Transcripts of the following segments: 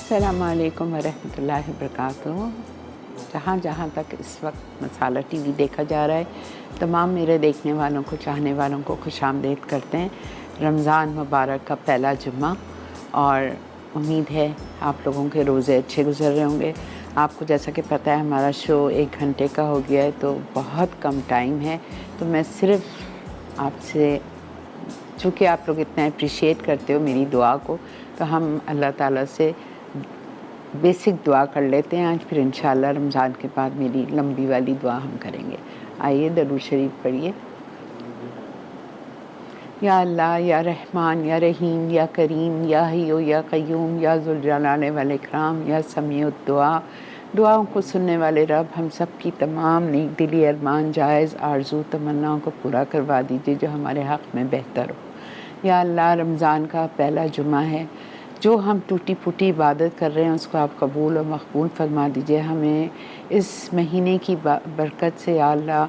अस्सलामुअलैकुम वरहमतुल्लाहि वबरकातुहू। जहाँ जहाँ तक इस वक्त मसाला टीवी देखा जा रहा है, तमाम मेरे देखने वालों को, चाहने वालों को खुशामदीद करते हैं। रमज़ान मुबारक का पहला जुम्मा, और उम्मीद है आप लोगों के रोज़े अच्छे गुजर रहे होंगे। आपको जैसा कि पता है हमारा शो 1 घंटे का हो गया है, तो बहुत कम टाइम है। तो मैं सिर्फ़ आपसे, चूँकि आप लोग इतना अप्रिशिएट करते हो मेरी दुआ को, तो हम अल्लाह ताला से बेसिक दुआ कर लेते हैं आज, फिर इंशाअल्लाह रमज़ान के बाद मेरी लंबी वाली दुआ हम करेंगे। आइए दरूद शरीफ पढ़िए। या अल्लाह, या रहमान, या रहीम, या करीम, या हय्यू, या क़य्यूम, या ज़ुल जलाल वल इकराम, या समीउद दुआ। दुआओं को सुनने वाले रब हम सब की तमाम नेक दिली अरमान, जायज़ आरज़ू तमन्नाओं को पूरा करवा दीजिए जो हमारे हक़ में बेहतर हो। या अल्लाह, रमज़ान का पहला जुमा है, जो हम टूटी फूटी इबादत कर रहे हैं उसको आप कबूल और मकबूल फरमा दीजिए। हमें इस महीने की बरकत से या अल्लाह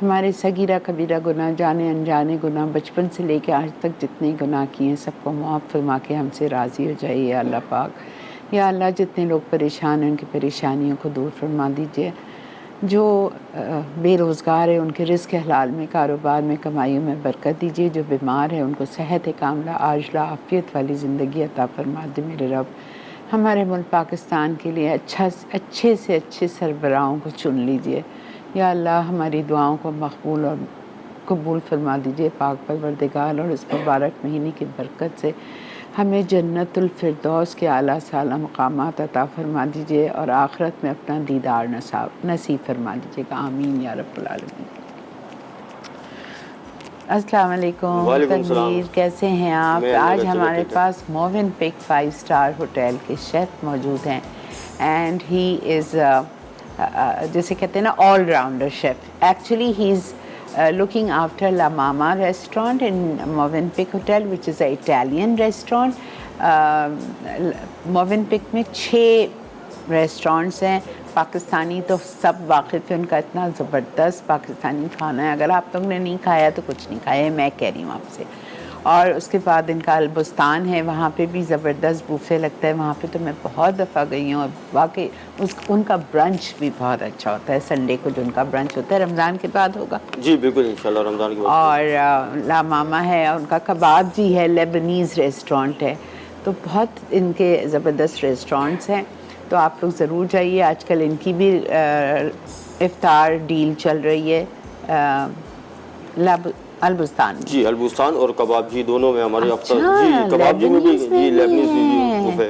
हमारे सगीरा कबीरा गुनाह, जाने अनजाने गुनाह, बचपन से लेकर आज तक जितने गुनाह किए हैं सबको मुआफ़ फरमा के हमसे राज़ी हो जाइए या अल्लाह पाक। या अल्लाह, जितने लोग परेशान हैं उनकी परेशानियों को दूर फरमा दीजिए। जो बेरोज़गार है उनके रिज़्क़ हलाल में, कारोबार में, कमाइयों में बरकत दीजिए। जो बीमार है उनको सेहत कामिला, आजिला, आफ़ियत वाली ज़िंदगी अता फरमा दे मेरे रब। हमारे मुल्क पाकिस्तान के लिए अच्छे से अच्छे सरबराहों को चुन लीजिए। या अल्लाह, हमारी दुआओं को मकबूल और कबूल फरमा दीजिए पाक परवरदिगार, और इस मुबारक महीने की बरकत से हमें जन्नतुल फिरदौस के आला साला मकामात अता फरमा दीजिए, और आखिरत में अपना दीदार नसीब फरमा दीजिएगा। आमीन या रब्बुल आलमीन। अस्सलाम वालेकुम तनवीर, कैसे हैं आप? आज हमारे पास मोवेनपिक 5 स्टार होटल के शेफ़ मौजूद हैं, एंड ही इज़ जैसे कहते हैं ना all rounder chef. Actually he is looking after La Mama restaurant in Movenpick Hotel, which is an Italian restaurant. Movenpick में 6 रेस्टोरेंट्स हैं। पाकिस्तानी तो सब वाकिफ़ हैं, उनका इतना ज़बरदस्त पाकिस्तानी खाना है, अगर आप लोगों ने नहीं खाया तो कुछ नहीं खाया है, मैं कह रही हूँ आपसे। और उसके बाद इनका अलबुस्तान है, वहाँ पे भी ज़बरदस्त बूफे लगता है। वहाँ पे तो मैं बहुत दफ़ा गई हूँ, और वाकई उनका ब्रंच भी बहुत अच्छा होता है। संडे को जो उनका ब्रंच होता है, रमज़ान के बाद होगा। जी बिल्कुल, इंशाल्लाह रमज़ान के बाद। और ला मामा है, और उनका कबाब जी है, लेबनीज़ रेस्टोरेंट है। तो बहुत इनके ज़बरदस्त रेस्टोरेंट्स हैं, तो आप लोग ज़रूर जाइए। आजकल इनकी भी इफ्तार डील चल रही है। अलबुस्तान जी, अलबुस्तान और कबाब जी दोनों में हमारे अच्छा, जी, कबाब जी में भी जी लेबनीज़ जी बुफे।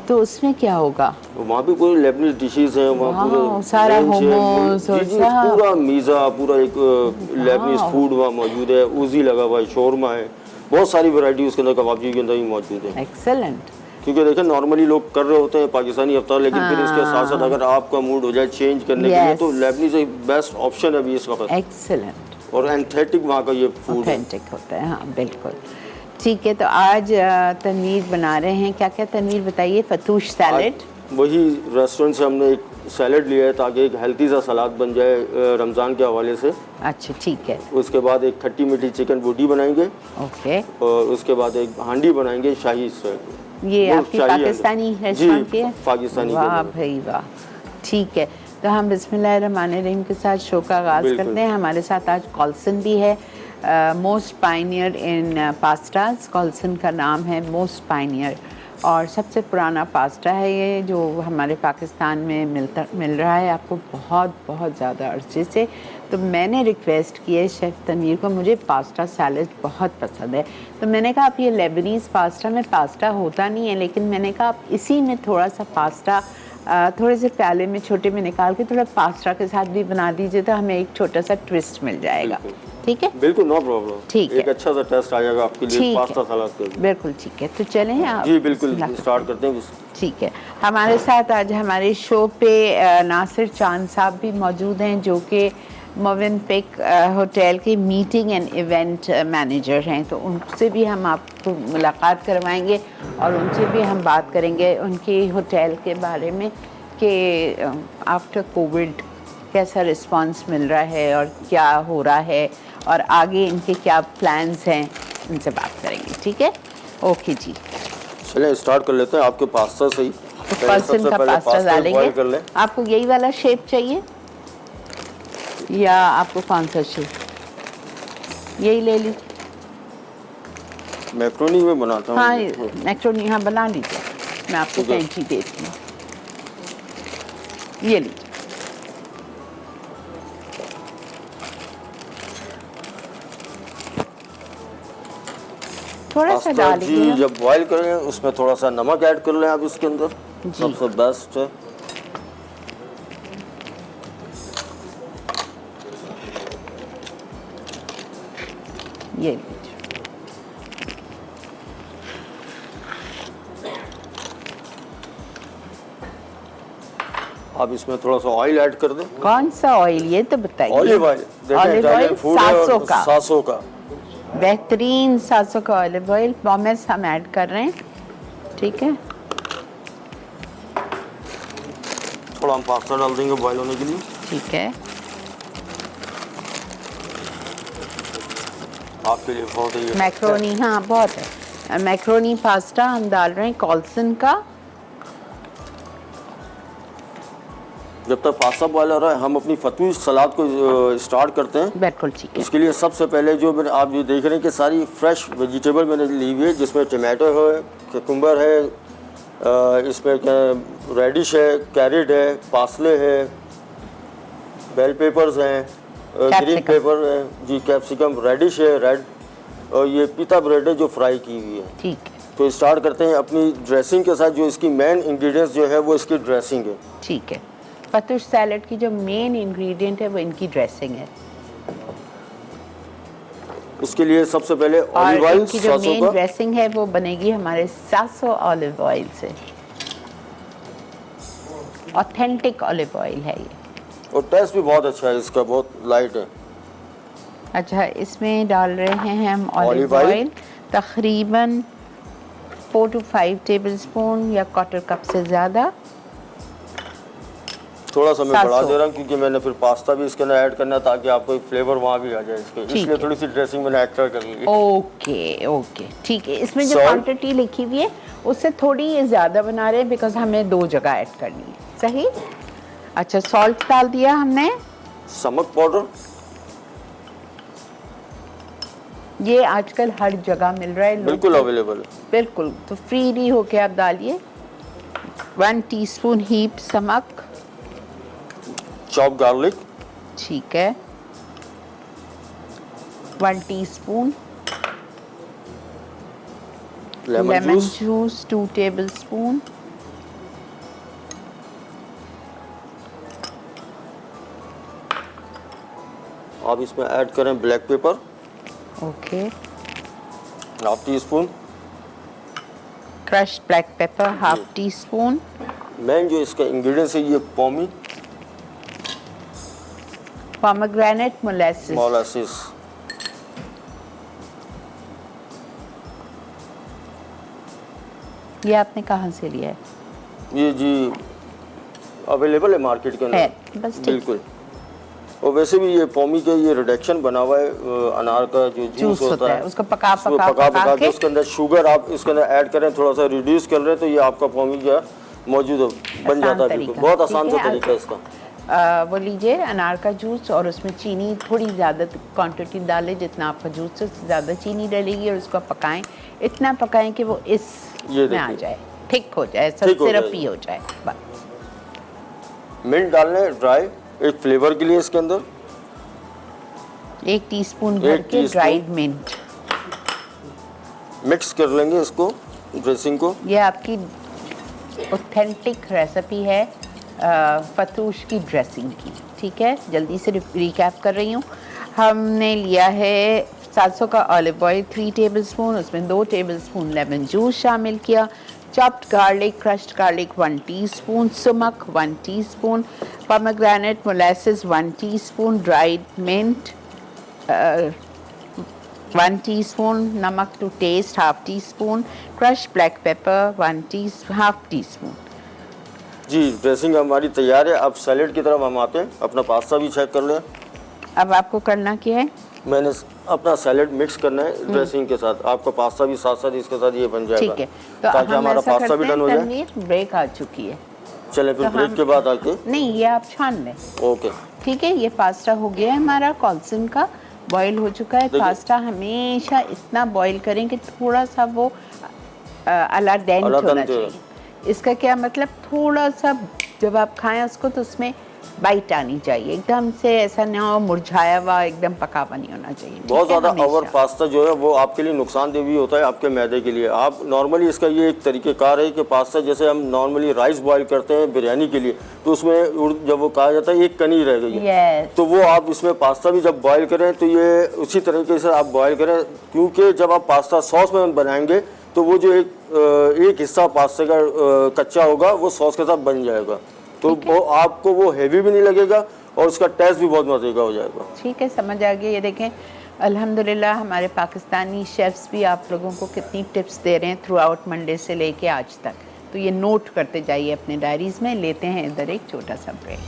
तो उसमें क्या होगा? वहाँ भी पूरे लेबनीज़ डिशेज़ हैं, वहाँ पूरा सारा हुमूस और पूरा मीज़ा, पूरा एक लेबनीज़ फूड वहाँ मौजूद है। उज़ी लगा हुआ है, शोरमा है, बहुत सारी वैरायटी उसके अंदर कबाब जी के अंदर ही मौजूद है। एक्सेलेंट। क्योंकि देखिए नॉर्मली लोग कर रहे होते हैं पाकिस्तानी अफ्तार, लेकिन फिर इसके साथ साथ अगर आपका मूड हो जाए चेंज करने के लिए, तो लेबनीज़ एक बेस्ट ऑप्शन है अभी इस वक्त। एक्सेलेंट। और एंथेटिक वहाँ का ये फूड ऑथेंटिक होता है। हाँ बिल्कुल ठीक है। तो आज तनवीर बना रहे हैं, क्या क्या तनवीर बताइए? फतूश सैलेड। वही रेस्टोरेंट से हमने एक सैलेड लिया है ताकि एक हेल्थी सा सलाद बन जाए रमज़ान के हवाले से। अच्छा ठीक है। उसके बाद एक खट्टी मीठी चिकन बोटी बनाएंगे। ओके। और उसके बाद एक हांडी बनाएंगे शाही स्टाइल। ये आपकी पाकिस्तानी रेस्टोरेंट की है? पाकिस्तानी। वाह भाई वाह, ठीक है। तो हम बिस्मिल्लाहिर्रहमानिर्रहीम के साथ शो का आगाज़ करते हैं। हमारे साथ आज कॉल्सन भी है, most pioneer in pastas. Colson का नाम है मोस्ट पाइनियर, और सबसे पुराना पास्ता है ये, जो हमारे पाकिस्तान में मिल रहा है आपको बहुत बहुत ज़्यादा अर्से से। तो मैंने रिक्वेस्ट की है शेफ़ तनवीर को, मुझे पास्ता सैलेड बहुत पसंद है। तो मैंने कहा आप ये लेबनीज़ पास्ता में पास्ता होता नहीं है, लेकिन मैंने कहा आप इसी में थोड़ा सा पास्ता थोड़े से प्याले में छोटे में निकाल के थोड़ा पास्ता के साथ भी बना दीजिए, तो हमें एक छोटा सा ट्विस्ट मिल जाएगा। ठीक है, बिल्कुल नो प्रॉब्लम। ठीक है, एक अच्छा सा टेस्ट आ जाएगा आपके लिए पास्ता सलाद का। बिल्कुल ठीक है। तो चलें आप? जी बिल्कुल, स्टार्ट करते हैं। ठीक है। हमारे साथ आज हमारे शो पे नासिर चांद साहब भी मौजूद हैं, जो कि मोवेनपिक होटल के मीटिंग एंड इवेंट मैनेजर हैं। तो उनसे भी हम आपको मुलाकात करवाएंगे, और उनसे भी हम बात करेंगे उनके होटल के बारे में कि आफ्टर कोविड कैसा रिस्पांस मिल रहा है और क्या हो रहा है, और आगे इनके क्या प्लान्स हैं, उनसे बात करेंगे। ठीक है, ओके जी। चलें स्टार्ट कर लेते हैं आपके पास्ता से ही। पर्सन का पास्ता डालेंगे। कर लें। आपको यही वाला शेप चाहिए या आपको कौन सा शेप? यही ले लीजिए। मैक्रोनी में बनाता हूँ। हाँ मैक्रोनी, हाँ बना लीजिए, मैं आपको कैंची देती हूँ। ये लीजिए। थोड़ा सा पास्ता जी डालिए। जब बॉईल करें उसमें थोड़ा सा नमक ऐड कर लें आप इसके अंदर, जी। सबसे बेस्ट है। ये लीजिए। आप इसमें थोड़ा सा ऑयल ऐड कर दें। कौन सा ऑयल ये तो बताइए। ऑलिव ऑयल, ऑलिव ऑयल 700 का, 700 का बेहतरीन 700 का ऑलिव ऑयल पॉमेस हम ऐड कर रहे हैं। ठीक है, थोड़ा हम पास्ता डाल देंगे बॉईल होने के लिए। ठीक है। आपके लिए बहुत ही मैक्रोनी, हाँ बहुत है। मैक्रोनी पास्ता हम डाल रहे हैं कॉल्सन का। जब तक पास्ता बॉईल हो रहा है हम अपनी फतूश सलाद को स्टार्ट करते हैं। बिल्कुल ठीक है। इसके लिए सबसे पहले जो मैंने आप जो देख रहे हैं कि सारी फ्रेश वेजिटेबल मैंने ली हुई है, जिसमें टमाटो है, कुकुम्बर है, इसमें रेडिश है, कैरेट है, पार्सले है, बेल पेपर्स हैं, ग्रीन पेपर है जी, कैप्सिकम, रेडिश है रेड, और ये पीता ब्रेड है जो फ्राई की हुई है। ठीक है, तो स्टार्ट करते हैं अपनी ड्रेसिंग के साथ। जो इसकी मेन इंग्रेडिएंट्स जो है वो इसकी ड्रेसिंग है। ठीक है। फतूश सैलड की जो मेन इंग्रेडिएंट है वो इनकी ड्रेसिंग है। उसके लिए सबसे पहले और ऑलिव ऑयल इनकी जो 700 मेन का। ड्रेसिंग है वो बनेगी हमारे 700 ऑलिव ऑयल से। ऑथेंटिक ऑलिव ऑयल है ये, और टेस्ट भी बहुत अच्छा है इसका, बहुत लाइट है। अच्छा, इसमें डाल रहे हैं हम ऑलिव ऑयल ऑयल तकरीबन 4 to 5 टेबलस्पून या क्वार्टर कप से ज़्यादा। थोड़ा सा मैं 700 बढ़ा दे रहा हूँ क्योंकि मैंने फिर पास्ता भी इसके अंदर ऐड करना है ताकि आपको एक फ्लेवर वहाँ भी आ जाए इसके, इसलिए थोड़ी सी ड्रेसिंग मैंने एक्स्ट्रा कर ली है। ओके ओके, ठीक है। इसमें जो Salt? क्वांटिटी लिखी हुई है उससे थोड़ी ये ज़्यादा बना रहे हैं बिकॉज हमें 2 जगह ऐड करनी है। सही। अच्छा, सॉल्ट डाल दिया हमने। नमक पाउडर, ये आजकल हर जगह मिल रहा है, बिल्कुल अवेलेबल है। बिल्कुल, तो फ्रीली होके आप डालिए। 1 टीस्पून हीप नमक। चॉप गार्लिक, ठीक है। 1 टीस्पून लेमन जूस 2 टेबलस्पून। आप इसमें ऐड करें black pepper okay. 1/2 teaspoon. Crushed black pepper 1/2 teaspoon. Main जो इसका इंग्रेडिएंट्स है ये पोमेग्रेनेट मोलेसिस। ये आपने कहाँ से लिया है? ये जी अवेलेबल है मार्केट के है, अंदर, बस ठीक। बिल्कुल। और वैसे भी ये पोमी का ये रिडक्शन बना हुआ है, अनार का जो जूस होता है उसको पका के उसके अंदर शुगर आप इसके अंदर ऐड करें, थोड़ा सा रिड्यूस कर रहे हैं तो ये आपका पोमी का मौजूद बन जाता है। बिल्कुल बहुत आसान सा तरीका है इसका। वो लीजिए अनार का जूस और उसमें चीनी थोड़ी ज़्यादा क्वांटिटी डालें, जितना आपका जूस है उससे ज़्यादा चीनी डलेगी, और उसको पकाएं, इतना पकाएं कि वो इस में आ जाए, थिक हो जाए, सब सिरपी हो जाए। बस मिंट डालने ड्राई, एक फ्लेवर के लिए इसके अंदर 1 टीस्पून भर के ड्राइड मिंट। मिक्स कर लेंगे इसको, ड्रेसिंग को। ये आपकी ऑथेंटिक रेसिपी है फतूश की ड्रेसिंग की। ठीक है, जल्दी से रिकैप कर रही हूँ। हमने लिया है 700 का ऑलिव ऑयल 3 टेबलस्पून, उसमें 2 टेबलस्पून लेमन जूस शामिल किया, chopped garlic, crushed garlic 1 teaspoon, sumac 1 teaspoon, pomegranate molasses 1 teaspoon, dried mint 1 teaspoon, नमक to taste 1/2 teaspoon, crushed black pepper 1/2 teaspoon. जी ड्रेसिंग हमारी तैयार है। अब सैलेड की तरफ हम आते हैं। अपना पास्ता भी चेक कर लें। अब आपको करना क्या है? मैंने अपना सैलेड मिक्स करना है ड्रेसिंग के साथ। आपका पास्ता भी साथ साथ इसके साथ ये बन जाएगा। ठीक है, तो ताकि हम हमारा ऐसा पास्ता भी करते डन हो हैं, जाए। तनवीर ब्रेक आ चुकी है। चले फिर तो ब्रेक हम- के बाद आके नहीं, ये आप छान लें। ओके। ठीक है, ये पास्ता हो गया है हमारा कॉल्सन का, बॉईल हो चुका है। देखिए। पास्ता हमेशा इतना बॉईल करें कि थोड़ा सा वो अला डेंट अला होना डेंट। चाहिए। इसका क्या मतलब, थोड़ा सा जब आप खाएं उसको तो उसमें बाइट आनी चाहिए, एकदम से ऐसा ना हो मुरझाया हुआ, एकदम पका हुआ नहीं होना चाहिए। बहुत ठीक है, ज़्यादा ओवर हमेशा। पास्ता जो है वो आपके लिए नुकसानदेह भी होता है, आपके मैदे के लिए। आप नॉर्मली इसका ये एक तरीक़ेकार है कि पास्ता जैसे हम नॉर्मली राइस बॉईल करते हैं बिरयानी के लिए, तो उसमें जब वो कहा जाता है एक कनी रह गई है, Yes. तो वो आप इसमें पास्ता भी जब बॉईल करें तो ये उसी तरीके से आप बॉईल करें, क्योंकि जब आप पास्ता सॉस में बनाएंगे तो वो जो एक हिस्सा पास्ता का कच्चा होगा वो सॉस के साथ बन जाएगा, तो वो आपको वो हेवी भी नहीं लगेगा और उसका टेस्ट भी बहुत मज़े का हो जाएगा। ठीक है, समझ आ गया। ये देखें, अल्हम्दुलिल्लाह हमारे पाकिस्तानी शेफ्स भी आप लोगों को कितनी टिप्स दे रहे हैं थ्रू आउट मंडे से लेके आज तक। तो ये नोट करते जाइए अपने डायरीज़ में। लेते हैं इधर एक छोटा सा ब्रेक।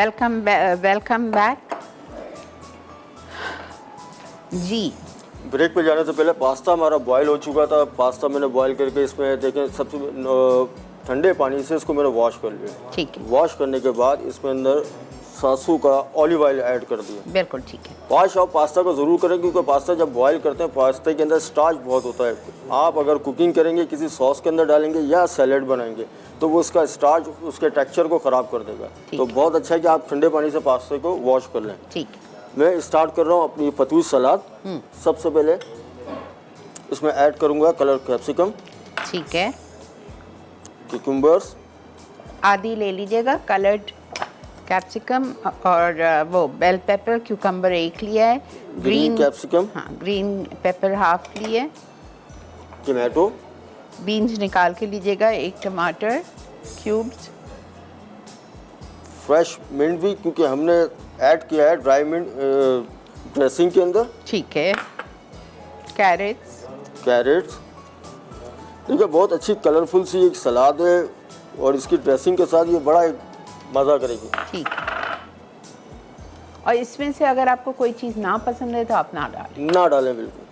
वेलकम बैक जी। ब्रेक पे जाने से पहले पास्ता हमारा बॉईल हो चुका था। पास्ता मैंने बॉईल करके इसमें देखें सबसे ठंडे पानी से इसको मैंने वॉश कर लिया। ठीक है, वॉश करने के बाद इसमें अंदर सरसों का ऑलिव ऑयल ऐड कर दिया। बिल्कुल ठीक है। वॉश आप पास्ता को ज़रूर करें, क्योंकि पास्ता जब बॉईल करते हैं पास्ते के अंदर स्टार्च बहुत होता है। आप अगर कुकिंग करेंगे, किसी सॉस के अंदर डालेंगे या सैलेड बनाएंगे, तो वो उसका स्टार्च उसके टेक्सचर को ख़राब कर देगा। तो बहुत अच्छा है कि आप ठंडे पानी से पास्ते को वॉश कर लें। ठीक। मैं स्टार्ट कर रहा हूँ अपनी फतूश सलाद। सबसे पहले इसमें ऐड करूँगा कलर कैप्सिकम, ठीक है, क्यूकम्बर्स आधी ले लीजिएगा कलर्ड कैप्सिकम, और वो बेल पेपर क्यूकम्बर एक लिया है, ग्रीन कैप्सिकम, हाँ ग्रीन पेपर हाफ लिए, टमाटो, बीन्स निकाल के लीजिएगा, एक टमाटर क्यूब्स, फ्रेश मिंट भी, क्योंकि हमने ऐड किया है ड्राई मिंट ड्रेसिंग के अंदर। ठीक है, कैरेट्स, देखिए बहुत अच्छी कलरफुल सी एक सलाद है और इसकी ड्रेसिंग के साथ ये बड़ा एक मज़ा करेगी। ठीक है। और इसमें से अगर आपको कोई चीज़ ना पसंद है तो आप ना डालें। बिल्कुल।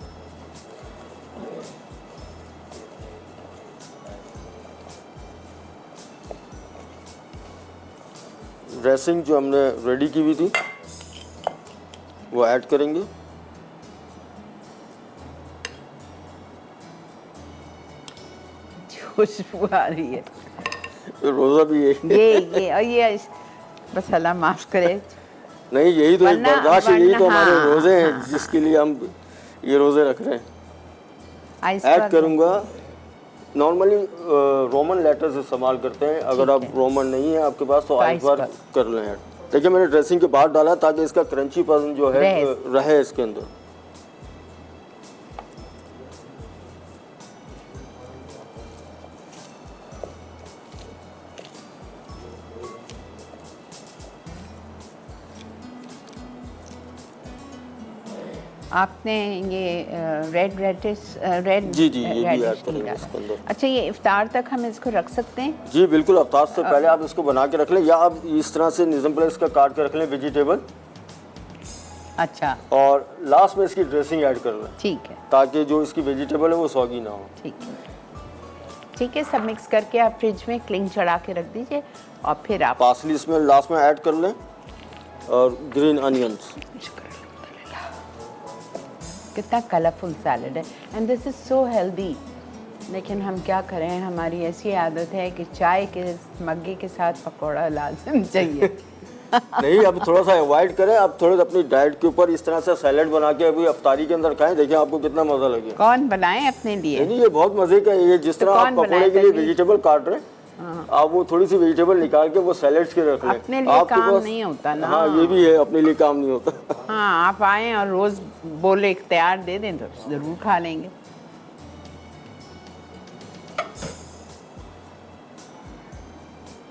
ड्रेसिंग जो हमने रेडी की हुई थी वो ऐड करेंगे। खुशबू आ रही है। रोज़ा भी है। ये और ये बस अल्लाह माफ़ करे। नहीं, यही तो एक बर्दाश्त है, यही तो हमारे हाँ, रोज़े हैं, हाँ, जिसके लिए हम ये रोज़े रख रहे हैं। ऐड करूँगा नॉर्मली रोमन लेटर्स इस्तेमाल करते हैं। अगर आप रोमन नहीं है आपके पास तो आइसबर्ग कर लें ऐड। देखिए मैंने ड्रेसिंग के बाद डाला ताकि इसका क्रंची पन जो है रहे इसके अंदर। आपने ये रेड रेडिश रेड जी ये भी ऐड करेंगे इसके अंदर। अच्छा, ये इफ्तार तक हम इसको रख सकते हैं? जी बिल्कुल, इफ्तार से पहले आप इसको बना के रख लें, या आप इस तरह से निज़म पर इसका काट के रख लें वेजिटेबल। अच्छा, और लास्ट में इसकी ड्रेसिंग ऐड कर लें, ठीक है, ताकि जो इसकी वेजिटेबल है वो सौगी ना हो। ठीक है, सब मिक्स करके आप फ्रिज में क्लिंग चढ़ा के रख दीजिए और फिर आप पार्सली इसमें लास्ट में ऐड कर लें और ग्रीन अनियंस। कितना कलरफुल सैलड है and this is so healthy. लेकिन हम क्या करें, हमारी ऐसी आदत है कि चाय के मग्गे के साथ पकौड़ा लाजम चाहिए। नहीं, अब थोड़ा सा अवॉइड करें, आप थोड़ा अपनी डाइट के ऊपर इस तरह से सैलड बना के अभी अफ्तारी के अंदर खाएं, देखिए आपको कितना मज़ा लगेगा। कौन बनाए अपने लिए? नहीं, ये बहुत मज़े का है। ये जिस तरह आप पकौड़े के लिए वेजिटेबल काट रहे हैं, आप वो थोड़ी सी वेजिटेबल निकाल के वो सैलेड्स के रख लें। अपने लिए काम नहीं होता ना। हाँ ये भी है, अपने लिए काम नहीं होता। हाँ, आप आए और रोज बोले तैयार दे दें तो जरूर खा लेंगे।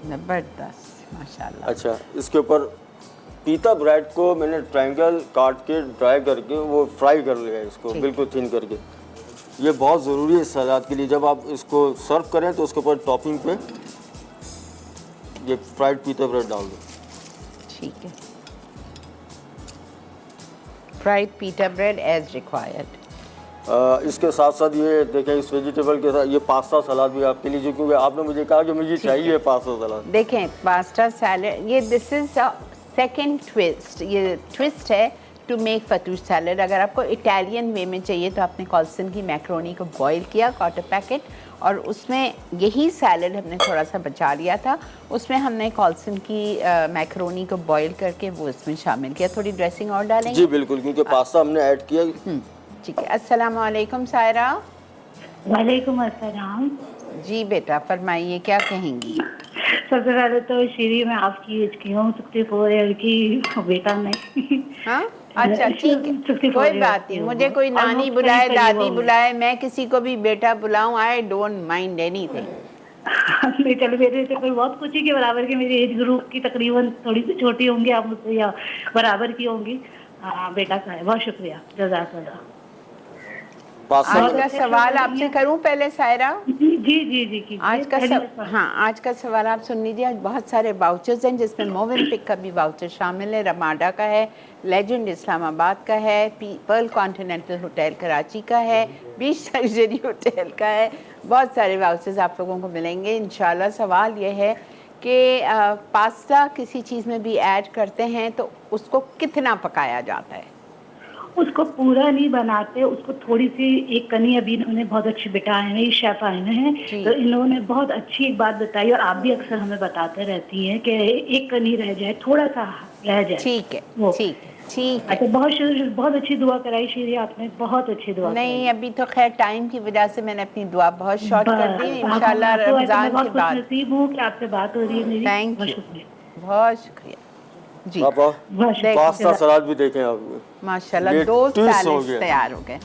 जबरदस्त, माशाल्लाह। अच्छा, इसके ऊपर पीता ब्रेड को मैंने ट्रायंगल काट के ड्राई करके वो फ्राई कर लिया है, इसको बिल्कुल थिन करके। ये बहुत ज़रूरी है सलाद के लिए। जब आप इसको सर्व करें तो उसके ऊपर टॉपिंग पे ये फ्राइड पीता ब्रेड डाल दो। ठीक है, फ्राइड पीटा ब्रेड एज रिक्वायर्ड। इसके साथ साथ ये देखें, इस वेजिटेबल के साथ ये पास्ता सलाद भी आपके लिए, क्योंकि आपने मुझे कहा कि मुझे चाहिए पास्ता सलाद। देखें, पास्ता सैलड, ये दिस इज सेकेंड ट्विस्ट, ये ट्विस्ट है टू मेक फतूश सैलड। अगर आपको इटालियन वे में चाहिए तो आपने कॉल्सन की मैक्रोनी को बॉईल किया, क्वार्टर पैकेट, और उसमें यही सैलड हमने थोड़ा सा बचा लिया था, उसमें हमने कॉल्सन की मैक्रोनी को बॉईल करके वो इसमें शामिल किया। थोड़ी ड्रेसिंग और डालेंगे? जी बिल्कुल, क्योंकि पास्ता हमने ऐड किया। ठीक है। अस्सलाम वालेकुम सायरा। वालेकुम अस्सलाम। जी बेटा, फरमाइए, क्या कहेंगी? सबसे पहले तो श्री मैं आपकी एज की हूँ, 64 ईयर की, बेटा नहीं। हाँ, अच्छा ठीक है, कोई बात नहीं। मुझे कोई नानी बुलाए, दादी बुलाए, मैं किसी को भी बेटा बुलाऊं, आई डोंट माइंड एनीथिंग। नहीं चलो, मेरे से कोई बहुत कुछ ही के बराबर की, मेरी एज ग्रुप की तकरीबन थोड़ी सी छोटी होंगी आप मुझसे या बराबर की होंगी। बेटा का है, बहुत शुक्रिया, जज़ाकल्लाह। आज का सवाल आपसे करूं पहले सायरा? जी आज का सवाल आप सुन लीजिए। आज बहुत सारे वाउचर्स हैं, जिसमें मोवेनपिक का भी वाउचर शामिल है, रमाडा का है, लेजेंड इस्लामाबाद का है, पर्ल कॉन्टिनेंटल होटल कराची का है, बीच लग्जरी होटल का है। बहुत सारे वाउचर्स आप लोगों को मिलेंगे इंशाल्लाह। सवाल ये है कि पास्ता किसी चीज़ में भी ऐड करते हैं तो उसको कितना पकाया जाता है? उसको पूरा नहीं बनाते, उसको थोड़ी सी एक कनी, अभी इन्होंने बहुत अच्छी बेटा आए हैं, शेफ आए हैं, तो इन्होंने बहुत अच्छी एक बात बताई, और आप भी अक्सर हमें बताते रहती हैं कि एक कनी रह जाए, थोड़ा सा रह जाए। ठीक है, ठीक है, ठीक है। अच्छा, बहुत अच्छी दुआ कराई श्री आपने, बहुत अच्छी दुआ नहीं, अभी तो खैर टाइम की वजह से मैंने अपनी दुआ बहुत शॉर्ट कर दी। इंशाल्लाह रमजान के बाद नसीब हूँ कि आपसे बात हो रही है मेरी। थैंक यू, बहुत शुक्रिया जी। पास्ता सलाद भी देखें आप, माशाल्लाह 2 सैलेड तैयार हो गए।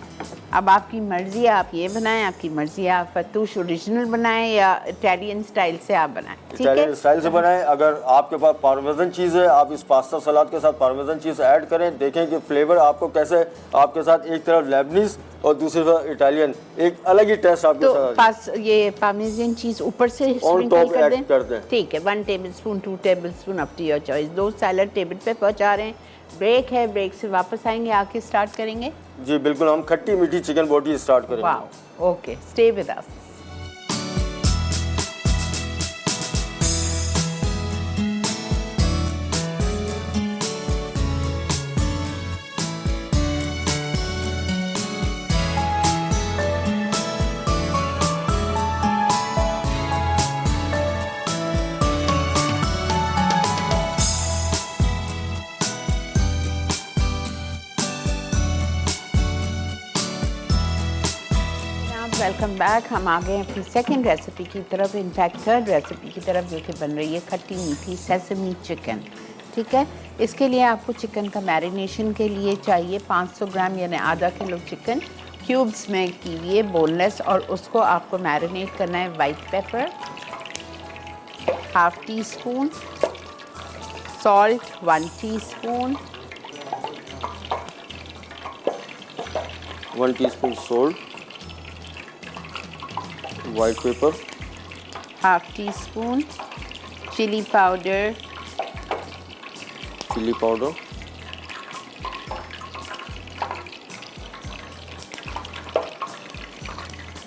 अब आपकी मर्जी है, आप ये बनाएं, आपकी मर्जी है आप फतूश ओरिजिनल बनाएं या इटालियन स्टाइल से आप बनाएं। ठीक है, इटालियन स्टाइल से बनाएं। अगर आपके पास पार्मेसन चीज़ है, आप इस पास्ता सलाद के साथ पार्मेसन चीज़ ऐड करें, देखें कि फ्लेवर आपको कैसे, आपके साथ एक तरफ लेबनीज और दूसरी तरफ इटालियन, एक अलग ही टेस्ट आपके तो साथ। ये पार्मेसन चीज़ ऊपर से स्प्रिंकल कर दें। ठीक है, 1 tablespoon 2 tablespoon up to your choice. 2 salad table पे पहुंचा रहे हैं। ब्रेक है, ब्रेक से वापस आएंगे, आके स्टार्ट करेंगे। जी बिल्कुल, हम खट्टी मीठी चिकन बोटी स्टार्ट करेंगे। वाह, okay, stay with us. Welcome back. हम आ गए अपनी सेकंड रेसिपी की तरफ, इनफैक्ट थर्ड रेसिपी की तरफ, जो कि बन रही है खट्टी मीठी सेसमी चिकन। ठीक है, इसके लिए आपको चिकन का मैरिनेशन के लिए चाहिए 500 ग्राम यानी आधा किलो चिकन क्यूब्स में कीजिए, बोनलेस, और उसको आपको मैरिनेट करना है। White pepper ½ teaspoon, salt 1 teaspoon, 1 teaspoon salt, white pepper ½ teaspoon, chilli powder,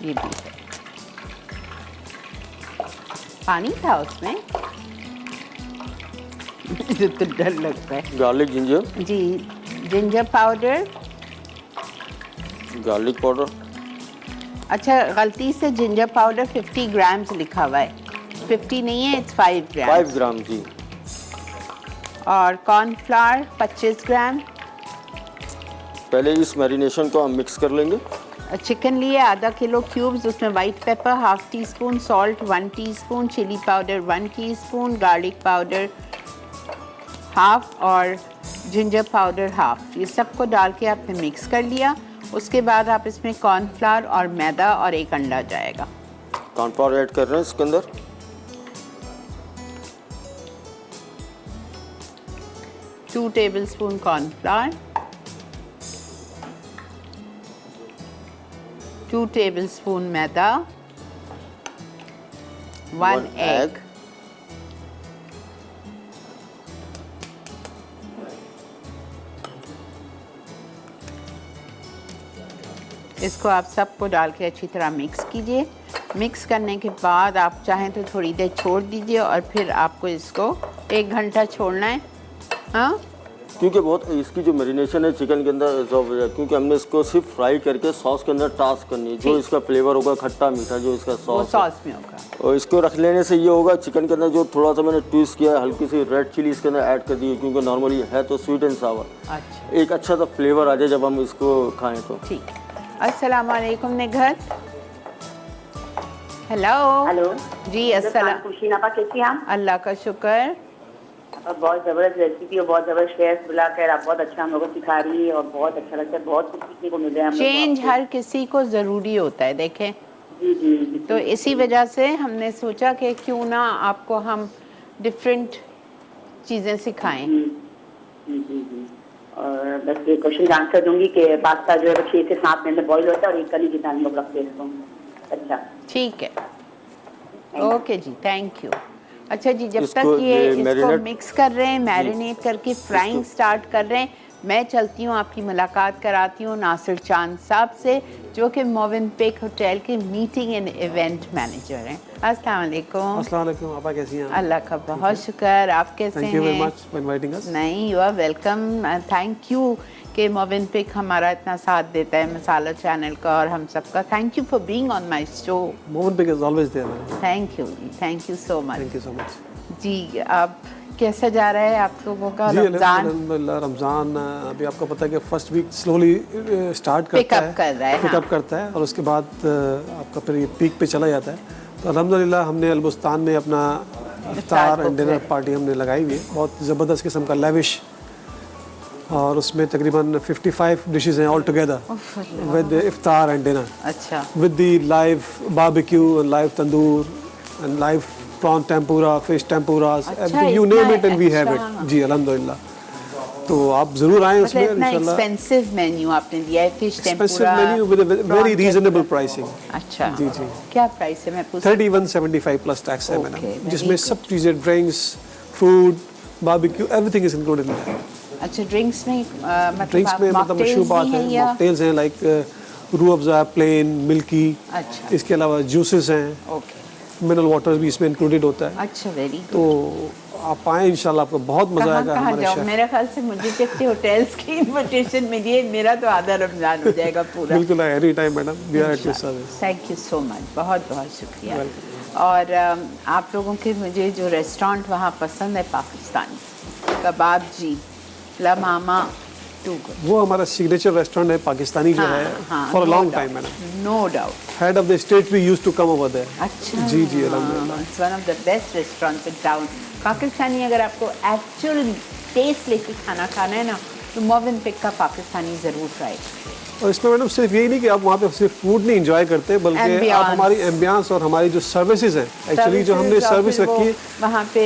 ये भी है। पानी था उसमें मुझे तो डर लगता है। गार्लिक जिंजर, जी, जिंजर पाउडर, गार्लिक पाउडर। अच्छा, गलती से जिंजर पाउडर 50 ग्राम्स लिखा हुआ है, 50 नहीं है, इट्स 5 ग्राम। 5 ग्राम जी। और कॉर्नफ्लावर 25 ग्राम। पहले इस मैरिनेशन को हम मिक्स कर लेंगे। चिकन लिए आधा किलो क्यूब्स, उसमें white pepper half teaspoon, salt 1 teaspoon, chilli powder 1 teaspoon, garlic powder half और जिंजर पाउडर हाफ, ये सबको डाल के आपने मिक्स कर लिया। उसके बाद आप इसमें कॉर्नफ्लावर और मैदा और एक अंडा जाएगा। कॉर्नफ्लावर ऐड कर रहे हैं इसके अंदर। 2 टेबलस्पून कॉर्नफ्लावर, 2 टेबलस्पून मैदा, 1 एग, इसको आप सबको डाल के अच्छी तरह मिक्स कीजिए। मिक्स करने के बाद आप चाहें तो थोड़ी देर छोड़ दीजिए और फिर आपको इसको 1 घंटा छोड़ना है। हाँ, क्योंकि बहुत इसकी जो मैरिनेशन है चिकन के अंदर, क्योंकि हमने इसको सिर्फ फ्राई करके सॉस के अंदर टास करनी है, जो इसका फ्लेवर होगा खट्टा मीठा जो इसका वो सॉस सॉस में होगा। और इसको रख लेने से ये होगा चिकन के अंदर जो थोड़ा सा मैंने ट्विस्ट किया है, हल्की सी रेड चिली इसके अंदर ऐड कर दी है, क्योंकि नॉर्मली है तो स्वीट एंड सावर। अच्छा, एक अच्छा सा फ्लेवर आ जाए जब हम इसको खाएं तो। ठीक। अस्सलाम वालेकुम निघत। हेलो। हेलो जी अस्सलाम। खुशी नापा कैसी हैं आप? अल्लाह का शुक्र। और बहुत ज़बरदस्त रेसिपी और बहुत ज़बरदस्त शेफ बुलाकर आप बहुत अच्छा हम लोगों को सिखा रही है और बहुत अच्छा लगता है, बहुत कुछ सीखने को मिल रहा है हम लोगों को चेंज आपसे। हर किसी को ज़रूरी होता है, देखें। जी जी जी। तो इसी वजह से हमने सोचा कि क्यों ना आपको हम डिफरेंट चीज़ें सिखाएं। जी जी जी। और बस ये क्वेश्चन आंसर दूंगी कि पास्ता जो है 6 से 7 मिनट में बॉईल होता है और 1 कली जितना हम लोग रखते हैं इसको। अच्छा, ठीक है, ओके जी, थैंक यू। अच्छा जी, जब इसको तक ये ये इसको मैरिनेट- मिक्स कर रहे हैं, मैरिनेट करके फ्राइंग स्टार्ट कर रहे हैं, मैं चलती हूँ आपकी मुलाकात कराती हूँ नासिर चांद साहब से, जो कि मोवेनपिक होटल के मीटिंग एंड इवेंट मैनेजर हैं। अस्सलाम वालेकुम। अस्सलाम वालेकुम, आपा कैसी हैं? अल्लाह का बहुत शुक्र, आप कैसे थैंक यू वेरी हैं? Much for inviting us. नहीं, you are welcome. Thank you कि मोवेनपिक हमारा इतना साथ देता है, मसाला चैनल का और हम सबका। Thank you for being on my show. Movenpick is always there. Thank you जी, thank you so much. Thank you so much. जी, आप कैसा जा रहा है आप लोगों का जी रमजान? अल्हम्दुलिल्लाह, रमज़ान अभी आपको पता है कि फर्स्ट वीक स्लोली स्टार्ट करता Pick up है, कर रहा है, पिकअप हाँ। करता है और उसके बाद आपका फिर ये पीक पे चला जाता है। तो अल्हम्दुलिल्लाह हमने अलबुस्तान में अपना इफ्तार एंड डिनर पार्टी हमने लगाई हुई है, बहुत ज़बरदस्त किस्म का लेविश, और उसमें तकरीबन 55 डिशेस हैं ऑल टुगेदर विद इफ्तार एंड डिनर, अच्छा, with the live barbecue and live tandoor and live prawn tempura, fish tempuras, अच्छा, everything you इतना name it and we have अच्छा। it। जी अल्हम्दुलिल्लाह, तो आप ज़रूर आएँ उसमें मतलब इतना इंशाल्लाह। एक्सपेंसिव मेन्यू आपने दिया है, fish Expensive tempura, menu with a very reasonable pricing। अच्छा, जी जी। क्या प्राइस है मैं पूछ 3175 प्लस टैक्स है Okay, मैडम, very जिसमें good। सब चीज़ें drinks, food, barbecue, everything is included in that. अच्छा, ड्रिंक्स में मतलब ड्रिंक्स में मतलब मॉकटेल्स मशरूबात भी हैं हैं, या? मॉकटेल्स हैं like Rooh Afza, plane, milky, अच्छा, इसके अलावा जूसेस हैं, ओके, मिनरल वाटर भी इसमें इंक्लूडेड होता है। अच्छा, वेरी गुड। तो आप आए इंशाल्लाह, आपको बहुत मजा कहाँ आएगा कहाँ हमारे जाऊँ? शहर। मेरे ख्याल से मुझे जितने होटल्स की इनविटेशन मिली है, मेरा तो आधा रमजान हो जाएगा पूरा। बिल्कुल any time madam, we are at your service. Thank you so much, बहुत बहुत शुक्रिया। और आप लोगों के मुझे जो रेस्टोरेंट वहाँ पसंद है, पाकिस्तानी कबाब जी, ला मामा टू गुड। वो हमारा सिग्नेचर रेस्टोरेंट है पाकिस्तानी जो है, for a long time madam. No doubt. Head of the state we used to come over there. अच्छा, जी जी अल्हम्दुलिल्लाह। It's one of the best restaurant in town. Pakistani अगर आपको एक्चुअल टेस्ट लेके खाना खाना है ना, तो मोवेनपिक का पाकिस्तानी ज़रूर ट्राई। और इसमें मैडम सिर्फ यही नहीं कि आप वहाँ पे सिर्फ फूड नहीं एंजॉय करते, बल्कि आप Ambience। हमारी एम्बियंस और हमारी जो सर्विसेज हैं, एक्चुअली जो हमने सर्विस रखी है, वहाँ पे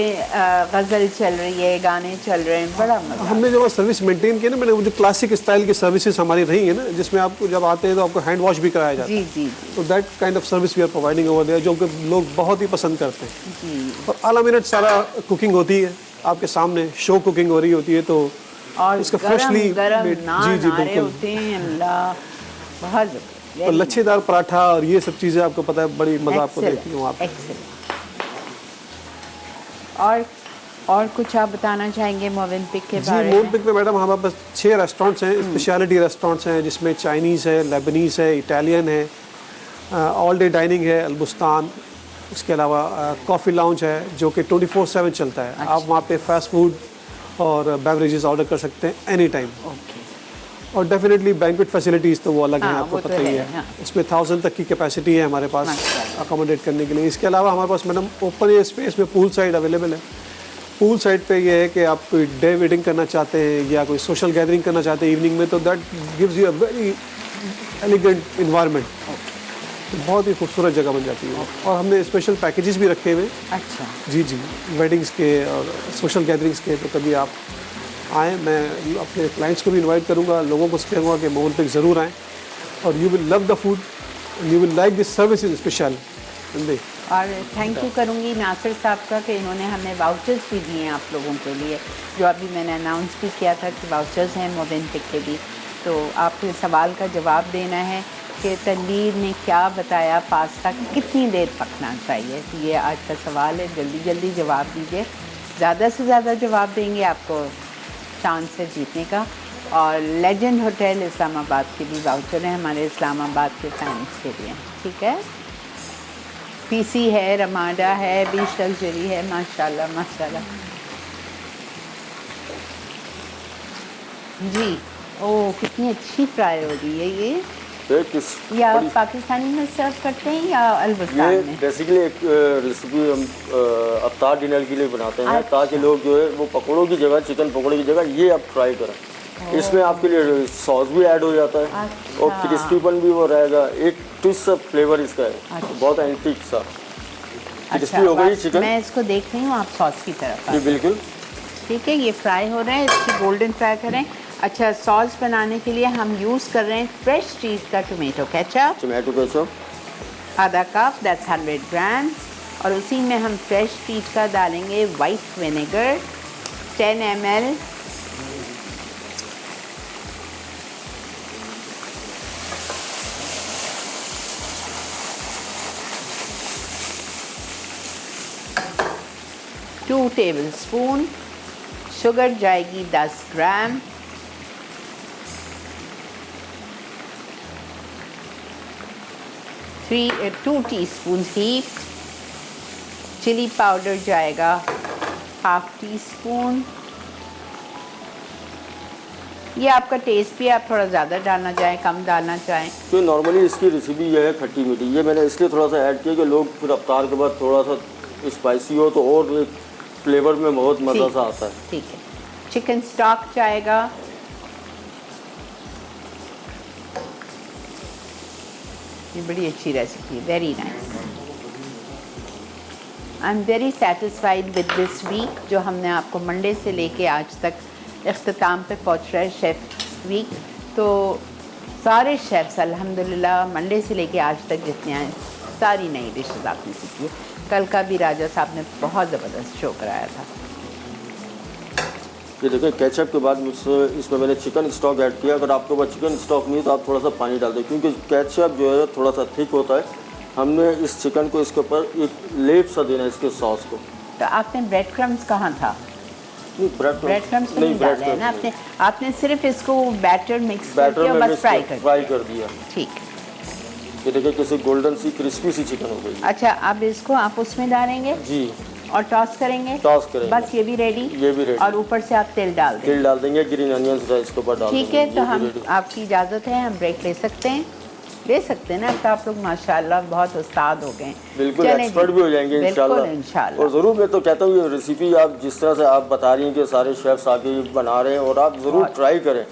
गज़ल चल रही है, गाने चल रहे हैं, बड़ा मजा। हमने जो सर्विस मेंटेन की ना मैंने, वो जो क्लासिक स्टाइल की सर्विसेज हमारी रही है ना, जिसमें आपको जब आते हैं तो आपको हैंड वॉश भी कराया जाता है। जी जी तो that kind of service we are providing over there, जो कि लोग बहुत ही पसंद करते हैं। जी। और आला मिनट सारा कुकिंग होती है आपके सामने, शो कुकिंग हो रही होती है, तो और इसका गरम freshly गरम made- नान जी, जी, आ रहे बिल्कुल। होते हैं, अल्लाह, बहुत और लच्छेदार पराठा और ये सब चीज़ें आपको पता है, बड़ी मज़ा आपको देखती हूँ आप। और कुछ आप बताना चाहेंगे मोवेनपिक के जी, बारे में? मोवेनपिक में मैडम हमारे पास 6 रेस्टोरेंट्स हैं, स्पेशलिटी रेस्टोरेंट्स हैं, जिसमें चाइनीज़ है, लेबनीज़ है, इटालियन है, ऑल डे डाइनिंग है अलबुस्तान, उसके अलावा कॉफ़ी लाउंज है जो कि 24/7 चलता है। आप वहाँ पे फास्ट फूड और बेवरेजेस ऑर्डर कर सकते हैं एनी टाइम। ओके। और डेफिनेटली बैंक्वेट फैसिलिटीज़ तो वो अलग हैं, हाँ, आपको वो तो पता ही है, है। हाँ। इसमें 1000 तक की कैपेसिटी है हमारे पास माशाल्लाह। अकोमोडेट करने के लिए। इसके अलावा हमारे पास मैडम ओपन एयर स्पेस में पूल साइड अवेलेबल है। पूल साइड पे ये है कि आप कोई डे वेडिंग करना चाहते हैं या कोई सोशल गैदरिंग करना चाहते हैं इवनिंग में, तो that gives you a very elegant environment. बहुत ही खूबसूरत जगह बन जाती है। और हमने स्पेशल पैकेजेस भी रखे हुए। अच्छा, जी जी, वेडिंग्स के और सोशल गैदरिंग्स के। तो कभी आप आएँ, मैं अपने क्लाइंट्स को भी इनवाइट करूँगा, लोगों को कहूँगा कि मोहन तक ज़रूर आएँ और you will love the food and you will like this service in special. और थैंक यू करूँगी नासिर साहब का कि इन्होंने हमें वाउचर्स भी दिए हैं आप लोगों के लिए, जो अभी मैंने अनाउंस भी किया था कि वाउचर्स हैं मोवेंटिक के भी। तो आपके सवाल का जवाब देना है कि तनवीर ने क्या बताया, पास्ता कितनी देर पकना चाहिए, ये आज का सवाल है। जल्दी जल्दी जवाब दीजिए, ज़्यादा से ज़्यादा जवाब देंगे आपको चांस है जीतने का। और लेजेंड होटल इस्लामाबाद के भी वाउचर हैं हमारे इस्लामाबाद के फैंस के लिए, ठीक है। पीसी है, रमाडा है, बीच लग्जरी है, माशाल्लाह माशाल्लाह जी। ओह, कितनी अच्छी फ्राई हो रही है ये। ये आप पाकिस्तानी में सर्व करते हैं या अलबस्तान ये में? बेसिकली एक रेसिपी हम अफ्तार डिनर के लिए बनाते हैं, अच्छा। ताकि लोग जो है वो पकौड़ों की जगह, चिकन पकौड़े की जगह ये आप ट्राई करें। इसमें आपके लिए सॉस भी ऐड हो जाता है अच्छा। और क्रिस्पीपन भी वो रहेगा। एक ट्विस्ट सा फ्लेवर इसका है, अच्छा। बहुत एंटीक सा। क्रिस्पी अच्छा, हो गई बस चिकन। मैं इसको देख रही हूँ, आप सॉस की तरफ जी आए। बिल्कुल। ठीक है, ये फ्राई हो रहा है, इसकी गोल्डन फ्राई करें। अच्छा, सॉस बनाने के लिए हम यूज़ कर रहे हैं फ्रेश चीज़ का टोमेटो केचप, टोमेटो केचप आधा कप, दैट्स 100 ग्राम। और उसी में हम फ्रेश चीज़ का डालेंगे white vinegar 10 ml, two tablespoon, sugar जाएगी 10 gram, two teaspoon heat, chilli powder जाएगा हाफ टी स्पून। ये आपका टेस्ट भी है, आप थोड़ा ज़्यादा डालना चाहें, कम डालना चाहें। तो नॉर्मली इसकी रेसिपी ये है खट्टी मीठी। ये मैंने इसलिए थोड़ा सा ऐड किया कि लोग फिर अफ्तार के बाद थोड़ा सा स्पाइसी हो तो और फ्लेवर में बहुत मज़ा सा आता है। ठीक है, चिकन स्टॉक जाएगा, ये बड़ी अच्छी recipe, very nice. I am very satisfied with this week, जो हमने आपको मंडे से लेके आज तक इख्तिताम पे पहुँच रहा है शेफ वीक। तो सारे शेफ्स अल्हम्दुलिल्लाह मंडे से लेके आज तक जितने आए सारी नई डिशेस आपने सीखी है। कल का भी राजा साहब ने बहुत ज़बरदस्त शो कराया था। ये देखिए केचप के बाद इसमें मैंने चिकन स्टॉक ऐड किया। अगर आपके पास चिकन स्टॉक नहीं तो आप थोड़ा सा पानी डाल दें, क्योंकि केचप जो है थोड़ा सा थिक होता है। हमने इस चिकन को इसके ऊपर एक लेप सा देना है इसके सॉस को। तो आपने ब्रेड क्रम्स कहाँ था? ब्रेड क्रम्स तो नहीं डाले हैं ना आपने? आपने सिर्फ इसको बैटर मिक्स करके और बस फ्राई कर दिया। ठीक। ये देखिए कैसे गोल्डन सी क्रिस्पी सी चिकन हो गई। अच्छा, अब इसको आप उसमें डालेंगे जी और टॉस करेंगे? टॉस करेंगे। बस ये भी रेडी? ये भी रेडी। और ऊपर से आप तेल डाल देंगे? तेल डाल देंगे, ग्रीन अनियंस इसके ऊपर डाल देंगे। ठीक है, तो हम आपकी इजाज़त है, हम ब्रेक ले सकते हैं? ले सकते हैं ना? तो आप लोग माशाल्लाह बहुत उस्ताद हो गए। बिल्कुल एक्सपर्ट भी हो जाएंगे इंशाल्लाह। और ज़रूर मैं तो कहता हूँ ये रेसिपी आप जिस तरह से आप बता रही हैं कि सारे शेफ्स आके बना रहे हैं और आप ज़रूर ट्राई करें।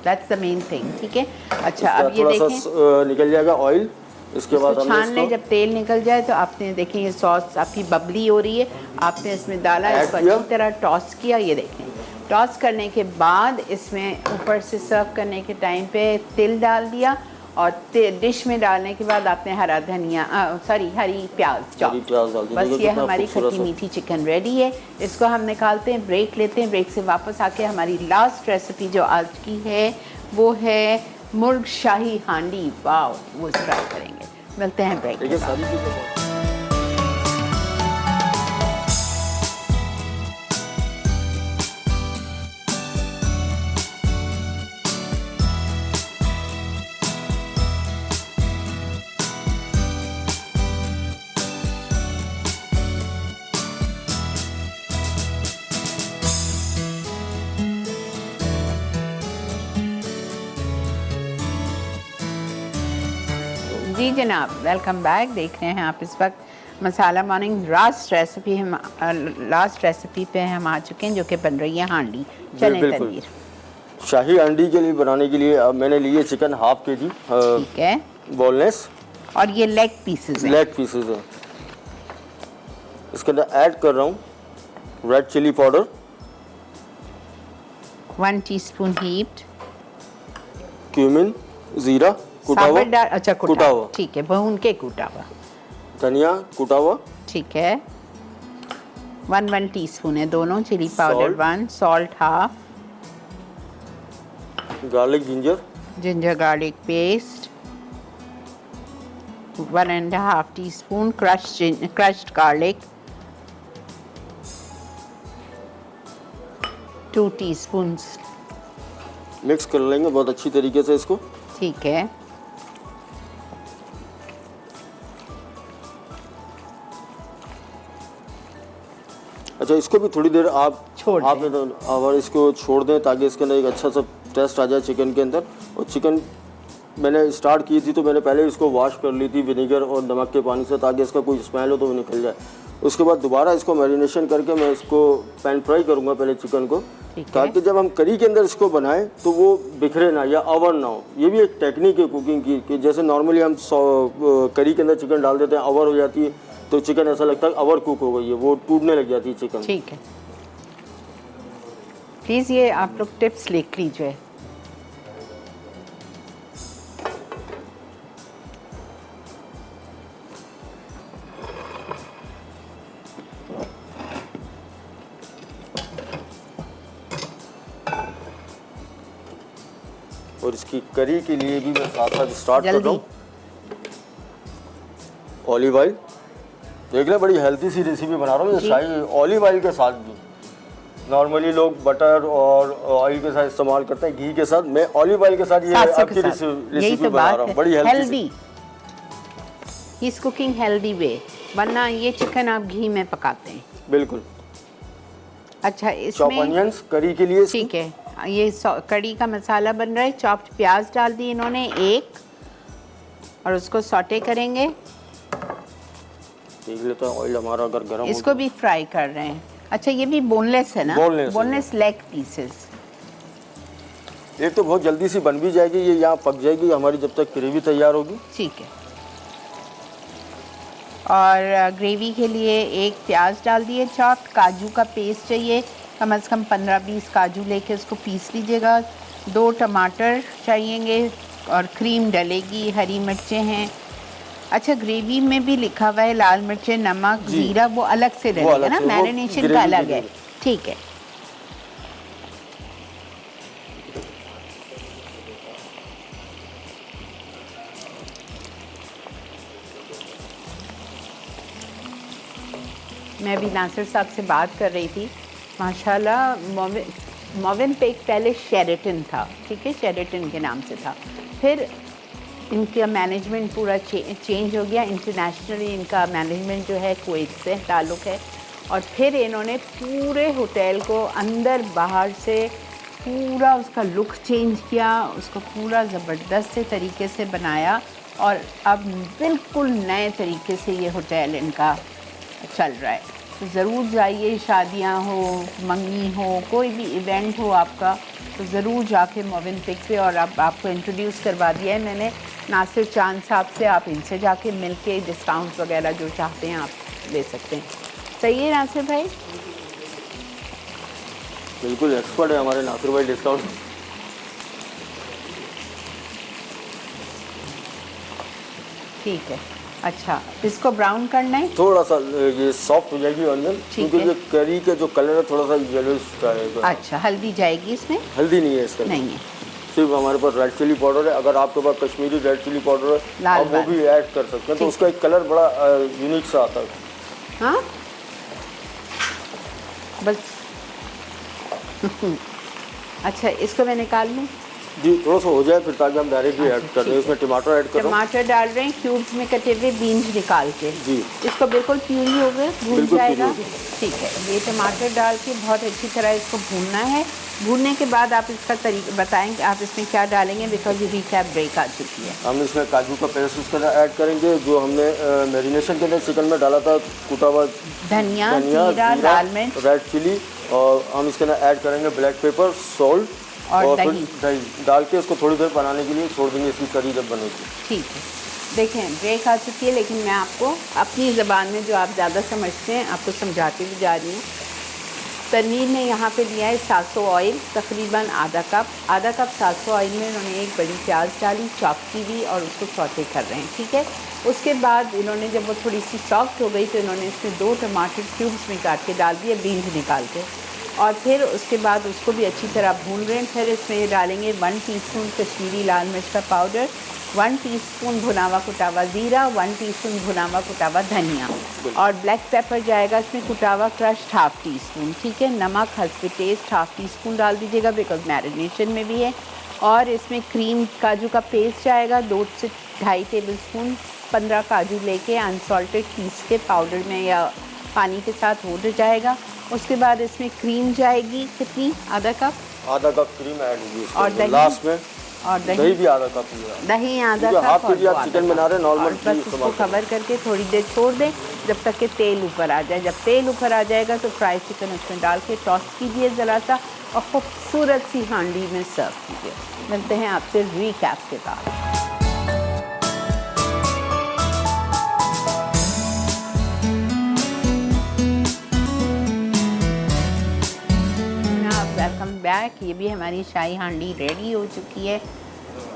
That's the main thing. ठीक है, अच्छा अब ये थोड़ा सा निकल जाएगा ऑयल। इसके बाद हमने छान लें, जब तेल निकल जाए तो आपने देखें ये सॉस आपकी बबली हो रही है, आपने इसमें डाला, इसको अच्छी तरह टॉस किया। ये देखें, टॉस करने के बाद इसमें ऊपर से सर्व करने के टाइम पे तिल डाल दिया और डिश में डालने के बाद आपने हरा धनिया हरी प्याज चॉप। बस ये हमारी खट्टी मीठी चिकन रेडी है। इसको हम निकालते हैं, ब्रेक लेते हैं। ब्रेक से वापस आके हमारी लास्ट रेसिपी जो आज की है वो है मुर्ग शाही हांडी। वाव, वो ट्राई करेंगे। मिलते हैं ब्रेक के बाद। जी जनाब, वेलकम बैक। देख रहे हैं आप इस वक्त मसाला मॉर्निंग लास्ट रेसिपी पे हम आ चुके हैं, जो कि बन रही है हांडी चने बिल्कुल। तंदूर। शाही अंडी के लिए बनाने के लिए अब मैंने लिए चिकन हाफ के जी, ठीक है, बोनलेस, और ये लेग पीसेस हैं। लेग पीसेस है। इसके अंदर ऐड कर रहा हूँ red chilli powder, 1 teaspoon heaped, cumin, जीरा कुटा हुआ, अच्छा कुटा हुआ, ठीक है, भून के कुटा हुआ, धनिया कुटा हुआ, ठीक है, 1 टीस्पून है दोनों, chilli powder 1, salt half, garlic ginger garlic paste 1.5 teaspoon, crushed garlic 2 teaspoon. Mix कर लेंगे बहुत अच्छी तरीके से इसको। ठीक है, अच्छा, इसको भी थोड़ी देर आप छोड़ आप दें। और इसको छोड़ दें ताकि इसके अंदर एक अच्छा सा टेस्ट आ जाए चिकन के अंदर। और चिकन मैंने स्टार्ट की थी तो मैंने पहले इसको वॉश कर ली थी विनेगर और नमक के पानी से, ताकि इसका कोई स्मेल हो तो वो निकल जाए। उसके बाद दोबारा इसको मैरिनेशन करके मैं इसको पैन फ्राई करूँगा पहले चिकन को, ताकि जब हम करी के अंदर इसको बनाएं तो वो बिखरे ना या अवर ना हो। ये भी एक टेक्निक है कुकिंग की, कि जैसे नॉर्मली हम करी के अंदर चिकन डाल देते हैं, अवर हो जाती है तो चिकन ऐसा लगता है अवर कुक हो गई है, वो टूटने लग जाती है चिकन। ठीक है, प्लीज़ ये आप लोग टिप्स लिख लीजिए। और इसकी करी के लिए भी मैं साथ साथ स्टार्ट कर रहा हूँ ऑलिव ऑयल। देख रहे, बड़ी हेल्थी सी रेसिपी बना रहा हूँ ये शाही ऑलिव ऑयल के साथ भी। नॉर्मली लोग बटर और ऑयल के साथ इस्तेमाल करते हैं, घी के साथ, मैं ऑलिव ऑयल के साथ ये आपकी रेसिपी बना रहा हूँ, बड़ी healthy. He is cooking healthy way, वरना ये चिकन आप घी में पकाते हैं। बिल्कुल। अच्छा, इसमें चॉप अनियंस करी के लिए, ठीक है, ये कड़ी का मसाला बन रहा है। चॉप्ड प्याज डाल दी इन्होंने एक, और उसको सॉटे करेंगे। देख लेते हैं ऑयल हमारा अगर गर्म हो। इसको भी फ्राई कर रहे हैं। अच्छा, ये भी बोनलेस है ना? Boneless leg pieces. एक तो बहुत जल्दी सी बन भी जाएगी, ये यहाँ पक जाएगी हमारी जब तक ग्रेवी तैयार होगी। ठीक है, और ग्रेवी के लिए एक प्याज डाल दिए चॉप्ड, काजू का पेस्ट चाहिए, कम से कम 15-20 काजू लेके उसको पीस लीजिएगा। 2 टमाटर चाहिएंगे और क्रीम डलेगी, हरी मिर्चें हैं। अच्छा, ग्रेवी में भी लिखा हुआ है लाल मिर्चें, नमक, जीरा, वो अलग से डलेगा ना, मैरिनेशन का अलग है। ठीक है, मैं भी नासिर साहब से बात कर रही थी, माशाल्लाह मोविन पेक पहले शेरेटन था, ठीक है, शेरेटन के नाम से था, फिर इनका मैनेजमेंट पूरा चेंज हो गया, इंटरनेशनली इनका मैनेजमेंट जो है कुवैत से ताल्लुक़ है, और फिर इन्होंने पूरे होटल को अंदर बाहर से पूरा उसका लुक चेंज किया, उसको पूरा ज़बरदस्त से तरीके से बनाया, और अब बिल्कुल नए तरीके से ये होटल इनका चल रहा है। तो ज़रूर जाइए, शादियां हो, मंगनी हो, कोई भी इवेंट हो आपका, तो ज़रूर जाके मोविन पिक पे, और अब आपको इंट्रोड्यूस करवा दिया है मैंने नासिर चांद साहब से, आप इनसे जाके मिल के डिस्काउंट वगैरह जो चाहते हैं आप ले सकते हैं। सही है नासिर भाई? बिल्कुल एक्सपर्ट है हमारे नासिर भाई डिस्काउंट। ठीक है, अच्छा, इसको ब्राउन करना है, थोड़ा सा ये सॉफ्ट हो जाएगी ऑनियन, क्योंकि ये करी का जो कलर है थोड़ा सा येलोइश रहेगा। अच्छा, हल्दी जाएगी इसमें? हल्दी नहीं है इसका, नहीं है, सिर्फ हमारे पास रेड चिली पाउडर है। अगर आपके पास कश्मीरी रेड चिली पाउडर है आप वो भी ऐड कर सकते हैं, तो उसका एक कलर बड़ा यूनिक सा आता है। हाँ बस अच्छा, इसको मैं निकाल लूँ? जी थोड़ा सा हो जाए फिर ताकि हम डायरेक्टली ऐड कर दें। इसमें टमाटर ऐड कर रहा हूँ। टमाटर डाल रहे हैं क्यूब्स में कटे हुए, बीन्स निकाल के। जी। इसको बिल्कुल प्यूरी हो गए, भून बिल्कुल जाएगा। प्यूरी हो ठीक है, ये टमाटर डाल के बहुत अच्छी तरह इसको भूनना है। भूनने के बाद आप इसका तरीका बताएंगे, आप इसमें क्या डालेंगे, बिकॉज ये रिकैप ब्रेक आ चुकी है। हम इसमें काजू का पेस्ट उसके अंदर ऐड करेंगे, जो हमने मैरिनेशन के अंदर चिकन में डाला था, कुटा हुआ धनिया, जीरा, लाल मिर्च, रेड चिली, और हम इसके अंदर ऐड करेंगे ब्लैक पेपर, सॉल्ट और फिर दही। दही डाल के इसको थोड़ी देर बनाने के लिए छोड़ देंगे, इसकी करी जब बनेगी। ठीक है, देखें ब्रेक आ चुकी है, लेकिन मैं आपको अपनी ज़बान में जो आप ज़्यादा समझते हैं आपको समझाती भी जा रही हूँ। तनवीर ने यहाँ पे लिया है 700 ऑयल, तकरीबन आधा कप 700 ऑयल में इन्होंने एक बड़ी प्याज डाली, चॉप की भी, और उसको सौटे कर रहे हैं। ठीक है, उसके बाद इन्होंने जब वो थोड़ी सी सॉफ्ट हो गई तो इन्होंने इसमें 2 टमाटर क्यूब्स में काट के डाल दिए, बीन्स निकाल के, और फिर उसके बाद उसको भी अच्छी तरह भून रहे हैं। फिर इसमें ये डालेंगे 1 टीस्पून कश्मीरी लाल मिर्च का पाउडर, 1 टीस्पून भुना हुआ कुटा हुआ ज़ीरा, 1 टीस्पून भुना हुआ कुटा हुआ धनिया, और ब्लैक पेपर जाएगा इसमें कुटा हुआ क्रश्ड 1/2 टीस्पून। ठीक है, नमक हस्बे टेस्ट 1/2 टीस्पून डाल दीजिएगा, बिकॉज मैरिनेशन में भी है। और इसमें क्रीम काजू का पेस्ट जाएगा 2 से 2.5 टेबल स्पून। 15 काजू लेके अनसॉल्टेड पीस के पाउडर में या पानी के साथ हो जाएगा। उसके बाद इसमें क्रीम जाएगी, कितनी, आधा कप क्रीम ऐड होगी और इसके दही लास्ट में, और दही भी आधा कप लिया। दही आधा क्योंकि कप हाफ और के जी आप वो चिकन आधा बना रहे हैं, कप। नॉर्मल और बस चीज़ इसको इस्तेमाल कवर करके थोड़ी देर छोड़ दें जब तक कि तेल ऊपर आ जाए। जब तेल ऊपर आ जाएगा तो फ्राई चिकन उसमें डाल के टॉस कीजिए ज़रा सा, और खूबसूरत सी हांडी में सर्व कीजिए। मिलते हैं आपसे रीकैप के बाद। Welcome back. ये भी हमारी शाही हांडी रेडी हो चुकी है,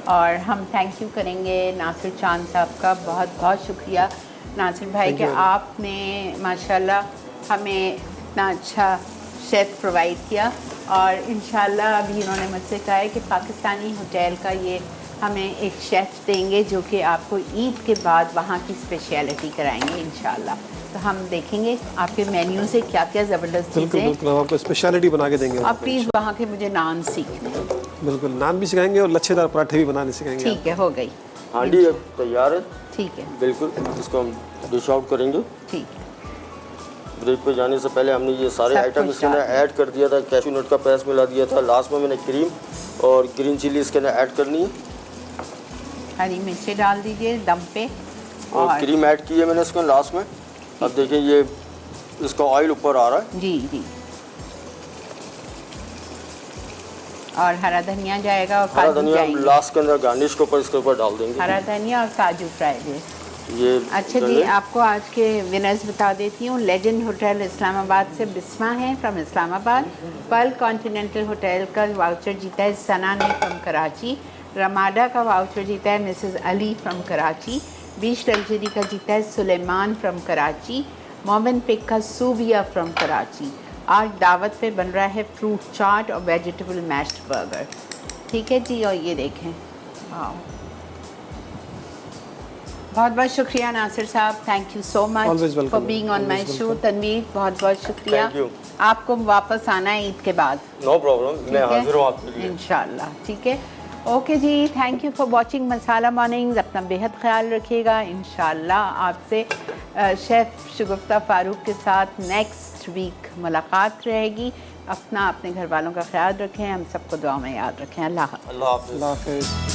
और हम थैंक यू करेंगे नासिर चांद साहब का। बहुत बहुत शुक्रिया नासिर भाई कि आपने माशाल्लाह हमें इतना अच्छा शेफ़ प्रोवाइड किया, और इंशाल्लाह अभी इन्होंने मुझसे कहा है कि पाकिस्तानी होटल का ये हमें एक शेफ़ देंगे जो कि आपको ईद के बाद वहाँ की स्पेशलिटी कराएंगे इंशाल्लाह। तो हम देखेंगे आपके मेन्यू से क्या क्या ज़बरदस्त चीज़ें हैं। बिल्कुल हम आपको स्पेशलिटी बना के देंगे। आप प्लीज़ वहाँ के मुझे नान सीखने। बिल्कुल, नान भी सिखाएंगे और लच्छेदार पराठे भी बनाने सिखाएंगे। ठीक है, हो गई हांडी अब तैयार है। ठीक है, बिल्कुल, इसको हम डिश आउट करेंगे। ठीक है। ब्रेक पे जाने से पहले हमने ये सारे सब आइटम कुछ इसके अंदर ऐड कर दिया था। कैशू नट का पेस्ट मिला दिया था। लास्ट में मैंने क्रीम और ग्रीन चिली इसके अंदर ऐड करनी है, हरी मिर्चें डाल दीजिए दम पे, और क्रीम ऐड की है मैंने इसमें लास्ट में। अब देखें ये इसका ऑयल ऊपर आ रहा है। जी जी, और हरा धनिया जाएगा, और हरा काजू धनिया जाएंगे। लास्ट के अंदर गार्निश के ऊपर इसके ऊपर डाल देंगे। हरा धनिया और काजू फ्राई है। ये अच्छा जी, आपको आज के विनर्स बता देती हूँ। लेजेंड होटल इस्लामाबाद से बिस्मा है from Islamabad. Perl continental hotel का वाउचर जीता है सना ने फ्रॉम कराची। रमाडा का वाउचर जीता है Mrs Ali from Karachi. Beach luxury का जीता है सुलेमान फ्रॉम कराची। मोमिन पिक का सूबिया फ्रॉम कराची। आज दावत पे बन रहा है फ्रूट चाट और वेजिटेबल मैश्ड बर्गर। ठीक है जी, और ये देखें, वाह, बहुत बहुत शुक्रिया नासिर साहब, thank you so much for being on my show. Tanveer बहुत बहुत शुक्रिया। Thank you. आपको वापस आना है ईद के बाद। नो प्रॉब्लम, मैं हाजिर हूँ आपके लिए इंशाल्लाह। ठीक है, ओके जी, thank you for watching Masala Mornings. अपना बेहद ख्याल रखिएगा। इंशाल्लाह आपसे शेफ़ शगुफ्ता फ़ारूक के साथ नेक्स्ट वीक मुलाकात रहेगी। अपने घर वालों का ख्याल रखें, हम सबको दुआ में याद रखें। अल्लाह हाफ़िज़। अल्लाह हाफ़िज़। अल्लाह हाफ़िज़।